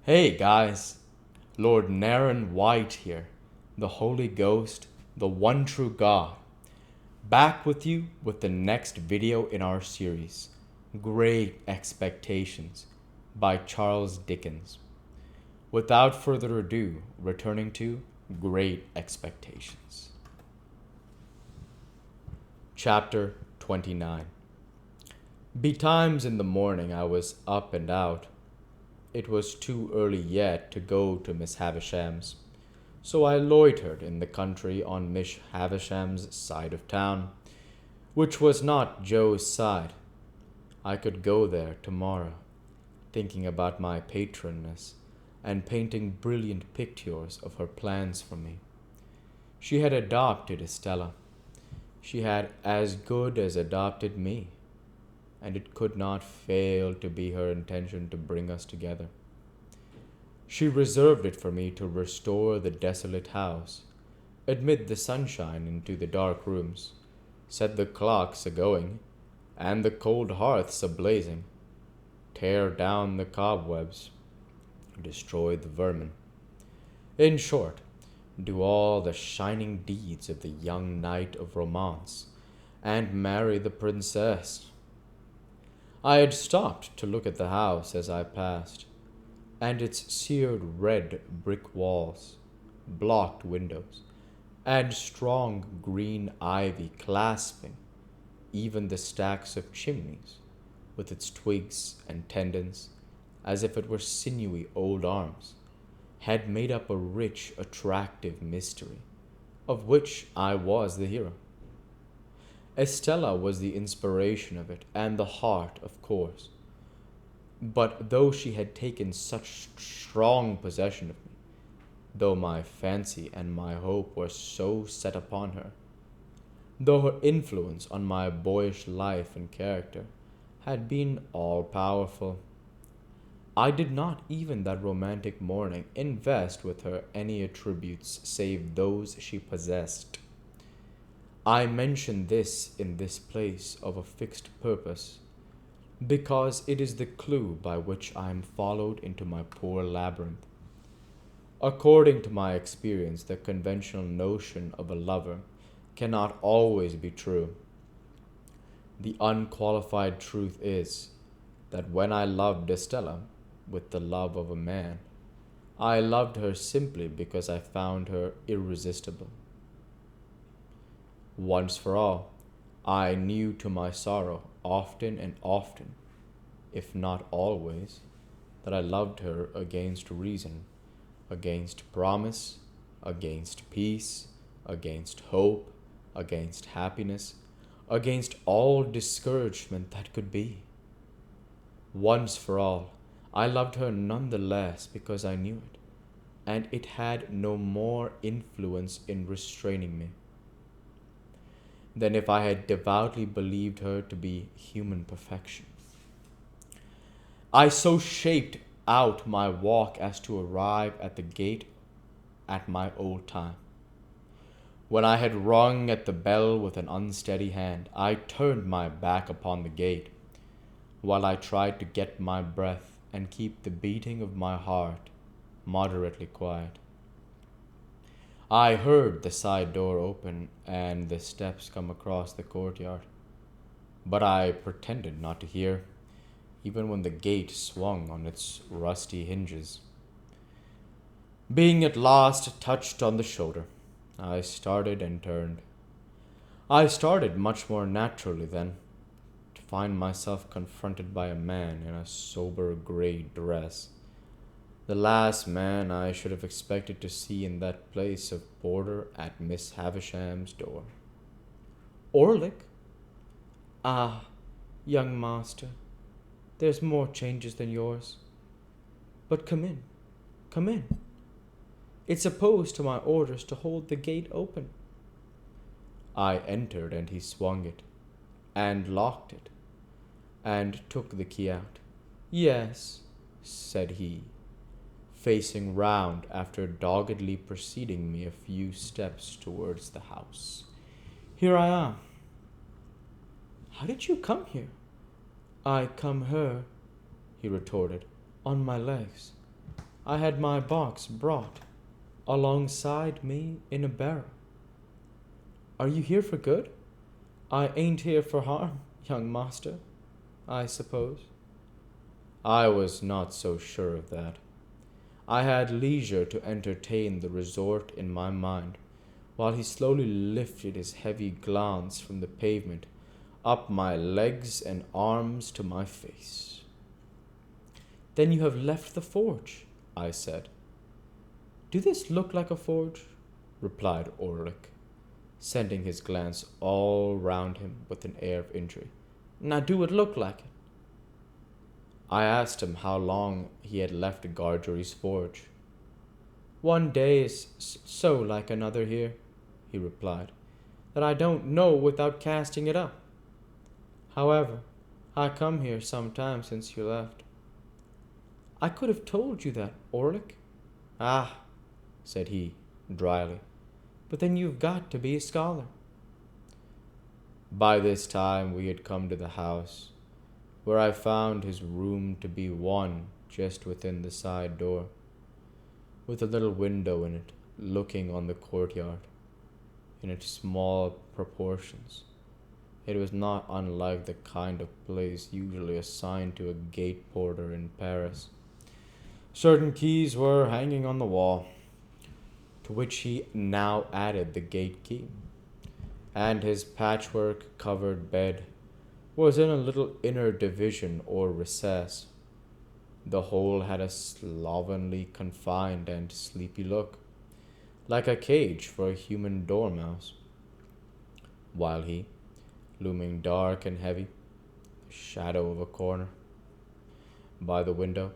Hey guys, Lord Naren White here, the Holy Ghost, the one true God, back with you with the next video in our series, Great Expectations by Charles Dickens. Without further ado, returning to Great Expectations. Chapter 29. Betimes in the morning I was up and out. It was too early yet to go to Miss Havisham's, so I loitered in the country on Miss Havisham's side of town, which was not Joe's side. I could go there tomorrow, thinking about my patroness and painting brilliant pictures of her plans for me. She had adopted Estella. She had as good as adopted me, and it could not fail to be her intention to bring us together. She reserved it for me to restore the desolate house, admit the sunshine into the dark rooms, set the clocks a-going, and the cold hearths a-blazing, tear down the cobwebs, destroy the vermin. In short, do all the shining deeds of the young knight of romance, and marry the princess. I had stopped to look at the house as I passed, and its seared red brick walls, blocked windows, and strong green ivy clasping even the stacks of chimneys with its twigs and tendons, as if it were sinewy old arms, had made up a rich, attractive mystery, of which I was the hero. Estella was the inspiration of it, and the heart, of course. But though she had taken such strong possession of me, though my fancy and my hope were so set upon her, though her influence on my boyish life and character had been all-powerful, I did not even that romantic morning invest with her any attributes save those she possessed. I mention this in this place of a fixed purpose, because it is the clue by which I am followed into my poor labyrinth. According to my experience, the conventional notion of a lover cannot always be true. The unqualified truth is that when I loved Estella with the love of a man, I loved her simply because I found her irresistible. Once for all, I knew to my sorrow often and often, if not always, that I loved her against reason, against promise, against peace, against hope, against happiness, against all discouragement that could be. Once for all, I loved her none the less because I knew it, and it had no more influence in restraining me than if I had devoutly believed her to be human perfection. I so shaped out my walk as to arrive at the gate at my old time. When I had rung at the bell with an unsteady hand, I turned my back upon the gate, while I tried to get my breath and keep the beating of my heart moderately quiet. I heard the side door open and the steps come across the courtyard, but I pretended not to hear, even when the gate swung on its rusty hinges. Being at last touched on the shoulder, I started and turned. I started much more naturally then, to find myself confronted by a man in a sober gray dress, the last man I should have expected to see in that place of boarder at Miss Havisham's door. Orlick? Ah, young master, there's more changes than yours. But come in, come in. It's opposed to my orders to hold the gate open. I entered, and he swung it, and locked it, and took the key out. Yes, said he, facing round after doggedly preceding me a few steps towards the house. Here I am. How did you come here? I come her, he retorted, on my legs. I had my box brought alongside me in a barrel. Are you here for good? I ain't here for harm, young master, I suppose. I was not so sure of that. I had leisure to entertain the resort in my mind, while he slowly lifted his heavy glance from the pavement up my legs and arms to my face. Then you have left the forge, I said. Do this look like a forge? Replied Orlick, sending his glance all round him with an air of injury. Now do it look like it? I asked him how long he had left Gargery's forge. One day is so like another here, he replied, that I don't know without casting it up. However, I come here some time since you left. I could have told you that, Orlick. Ah, said he, dryly, but then you've got to be a scholar. By this time we had come to the house, where I found his room to be one just within the side door, with a little window in it looking on the courtyard. In its small proportions, it was not unlike the kind of place usually assigned to a gate porter in Paris. Certain keys were hanging on the wall, to which he now added the gate key, and his patchwork-covered bed was in a little inner division or recess. The whole had a slovenly, confined, and sleepy look, like a cage for a human dormouse, while he, looming dark and heavy, the shadow of a corner by the window,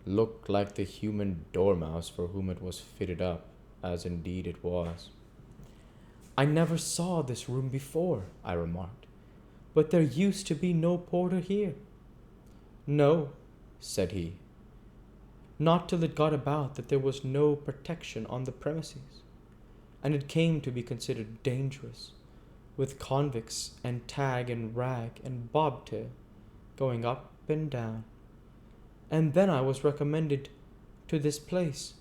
looked like the human dormouse for whom it was fitted up, as indeed it was. I never saw this room before, I remarked, but there used to be no porter here. No, said he, not till it got about that there was no protection on the premises, and it came to be considered dangerous, with convicts and tag and rag and bobtail going up and down. And then I was recommended to this place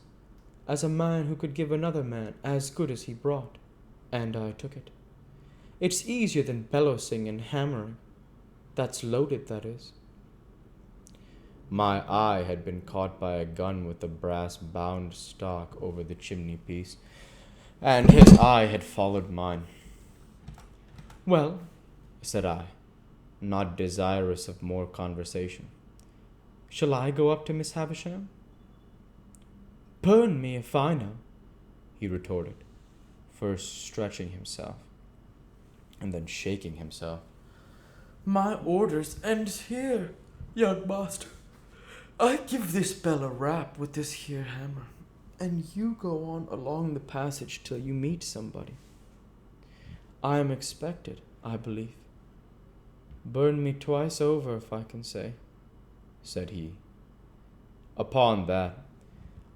as a man who could give another man as good as he brought, and I took it. It's easier than bellowsing and hammering. That's loaded, that is. My eye had been caught by a gun with a brass-bound stock over the chimney-piece, and his eye had followed mine. Well, said I, not desirous of more conversation, shall I go up to Miss Havisham? Burn me if I know, he retorted, first stretching himself, and then shaking himself. My orders end here, young master. I give this bell a rap with this here hammer, and you go on along the passage till you meet somebody. I am expected, I believe. Burn me twice over, if I can say, said he. Upon that,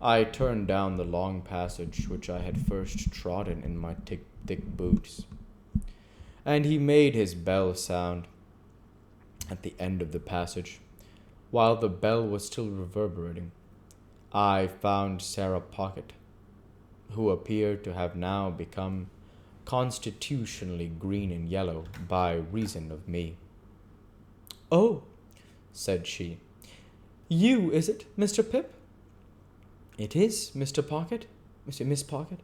I turned down the long passage which I had first trodden in my thick boots, and he made his bell sound at the end of the passage. While the bell was still reverberating, I found Sarah Pocket, who appeared to have now become constitutionally green and yellow by reason of me. Oh, said she, you, is it, Mr. Pip? It is, Mr. Pocket, Miss Pocket.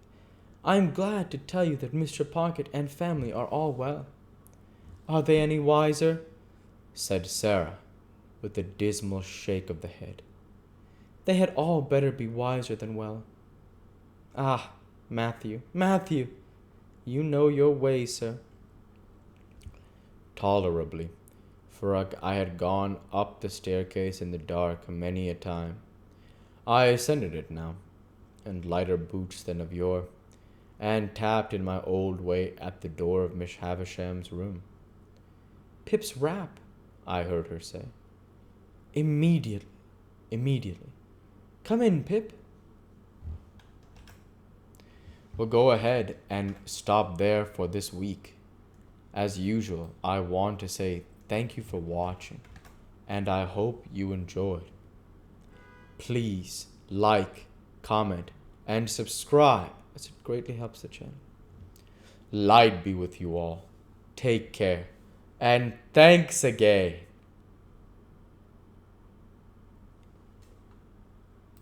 I am glad to tell you that Mr. Pocket and family are all well. Are they any wiser? Said Sarah, with a dismal shake of the head. They had all better be wiser than well. Ah, Matthew, you know your way, sir. Tolerably, for I had gone up the staircase in the dark many a time. I ascended it now, in lighter boots than of yore, and tapped in my old way at the door of Miss Havisham's room. Pip's rap, I heard her say. Immediately. Come in, Pip. We'll go ahead and stop there for this week. As usual, I want to say thank you for watching, and I hope you enjoyed. Please like, comment, and subscribe, as it greatly helps the channel. Light be with you all. Take care. And thanks again.